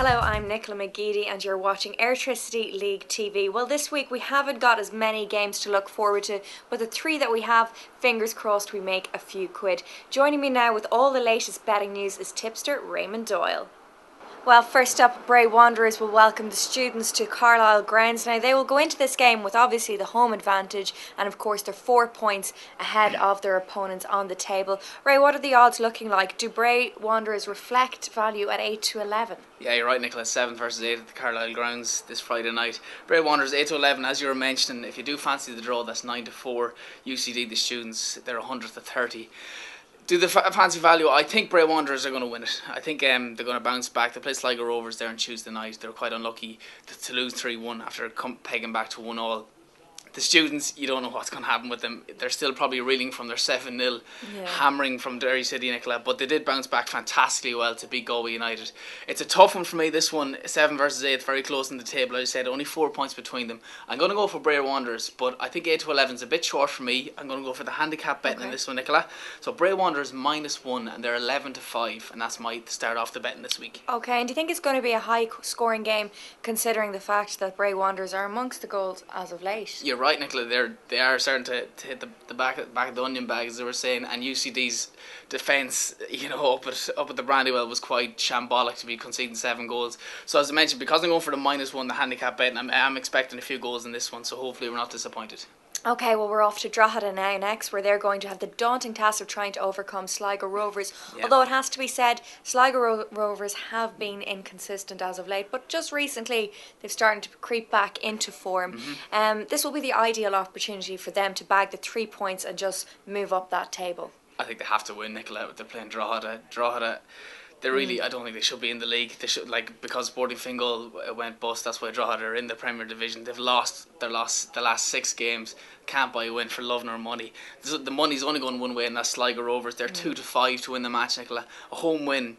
Hello, I'm Nicola McGeady and you're watching Airtricity League TV. Well, this week we haven't got as many games to look forward to, but the three that we have, fingers crossed we make a few quid. Joining me now with all the latest betting news is tipster Raymond Doyle. Well, first up, Bray Wanderers will welcome the students to Carlisle grounds. Now, they will go into this game with obviously the home advantage, and of course they're 4 points ahead of their opponents on the table. Ray, what are the odds looking like? Do Bray Wanderers reflect value at 8 to 11? Yeah, you're right, Nicola. 7 versus 8 at the Carlisle grounds this Friday night. Bray Wanderers 8 to 11, as you were mentioning. If you do fancy the draw, that's 9 to 4. UCD, the students, they're 100 to 30. Do the fancy value? I think Bray Wanderers are going to win it. I think they're going to bounce back. They play Sligo Rovers there on Tuesday night. They were quite unlucky to lose 3-1 after pegging back to 1-all. The students, you don't know what's going to happen with them. They're still probably reeling from their 7-0 hammering from Airtricity, Nicola, but they did bounce back fantastically well to beat Galway United. It's a tough one for me, this one, 7 versus 8, very close in the table. As I said, only 4 points between them. I'm going to go for Bray Wanderers, but I think 8 to 11 is a bit short for me. I'm going to go for the handicap betting in this one, Nicola. So Bray Wanderers -1, and they're 11 to 5, and that's to start off the betting this week. Okay, and do you think it's going to be a high-scoring game, considering the fact that Bray Wanderers are amongst the goals as of late? You're right, Nicola. They are starting to hit the back of the onion bag, as they were saying, and UCD's defence, up at the Brandywell was quite shambolic to be conceding 7 goals. So as I mentioned, because I'm going for the -1, the handicap bet, and I'm expecting a few goals in this one, so hopefully we're not disappointed. Okay, well, we're off to Drogheda now next, where they're going to have the daunting task of trying to overcome Sligo Rovers. Yeah. Although it has to be said, Sligo Rovers have been inconsistent as of late, but just recently they've started to creep back into form. This will be the ideal opportunity for them to bag the 3 points and just move up that table. I think they have to win, Nicola. They're playing Drogheda. They really, I don't think they should be in the league. They should, because Sporting Fingal went bust. That's why Drogheda are in the Premier Division. They've lost the last 6 games. Can't buy a win for love nor money. The money's only going one way, and that's Sligo Rovers. They're 2 to 5 to win the match, Nicola. A home win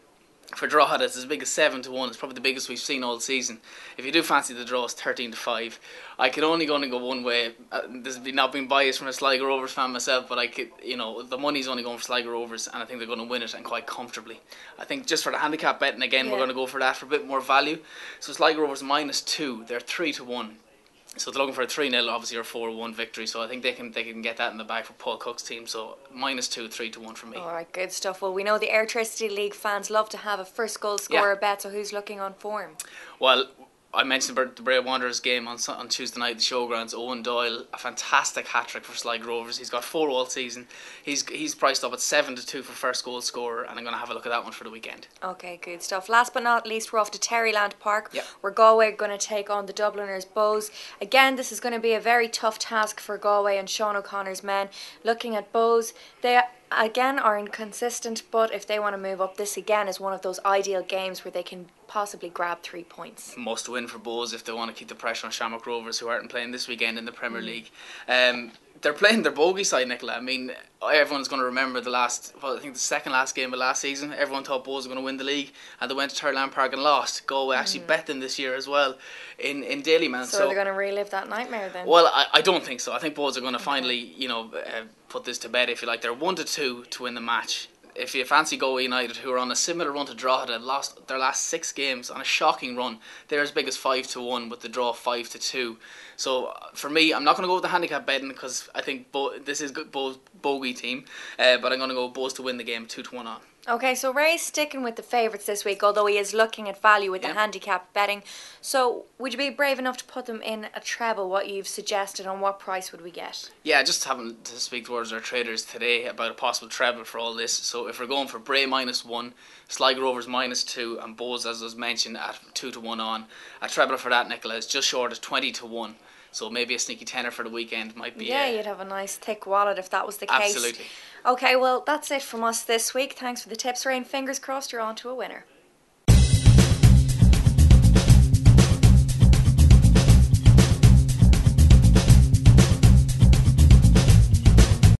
for Drogheda is as big as 7 to 1. It's probably the biggest we've seen all season. If you do fancy the draw, it's 13 to 5. I could only go one way. This is not being biased from a Sligo Rovers fan myself, but I could, the money's only going for Sligo Rovers, and I think they're going to win it, and quite comfortably. I think just for the handicap betting again, we're going to go for that for a bit more value. So Sligo Rovers -2. They're 3 to 1. So they're looking for a 3-0, obviously, or 4-1 victory. So I think they can get that in the bag for Paul Cook's team. So -2, 3 to 1 for me. All right, good stuff. Well, we know the Airtricity League fans love to have a first goal scorer bet. So who's looking on form? Well, I mentioned about the Bray Wanderers game on Tuesday night at the Showgrounds. Owen Doyle, a fantastic hat-trick for Sligo Rovers. He's got 4 all season. He's priced up at 7 to 2 for first goal scorer, and I'm going to have a look at that one for the weekend. Okay, good stuff. Last but not least, we're off to Terryland Park, where Galway are going to take on the Dubliners Bows. Again, this is going to be a very tough task for Galway and Sean O'Connor's men. Looking at Bows, they again are inconsistent, but if they want to move up, this again is one of those ideal games where they can possibly grab 3 points. Must win for Bows if they want to keep the pressure on Shamrock Rovers, who aren't playing this weekend in the Premier League. They're playing their bogey side, Nicola. I mean, everyone's going to remember I think the second last game of last season. Everyone thought Bows were going to win the league, and they went to Terryland Park and lost. Galway actually bet them this year as well in Dalymount. So they're going to relive that nightmare then? Well, I don't think so. I think Bows are going to finally, put this to bed, if you like. They're 1 to 2 to win the match. If you fancy Galway United, who are on a similar run to Drogheda, lost their last 6 games on a shocking run. They're as big as 5 to 1 with the draw 5 to 2. So for me, I'm not going to go with the handicap betting because I think this is Bows' bogey team, but I'm going to go Bows to win the game 2 to 1 on. Okay, so Ray's sticking with the favourites this week, although he is looking at value with the handicap betting. So would you be brave enough to put them in a treble, what you've suggested, and what price would we get? Yeah, just having to speak towards our traders today about a possible treble for all this. So if we're going for Bray -1, Sligo Rovers -2, and Bows, as was mentioned, at 2 to 1 on, a treble for that, Nicola, is just short of 20 to 1. So maybe a sneaky tenner for the weekend might be... Yeah, you'd have a nice thick wallet if that was the case. Absolutely. Okay, well, that's it from us this week. Thanks for the tips, Ray, and fingers crossed you're on to a winner.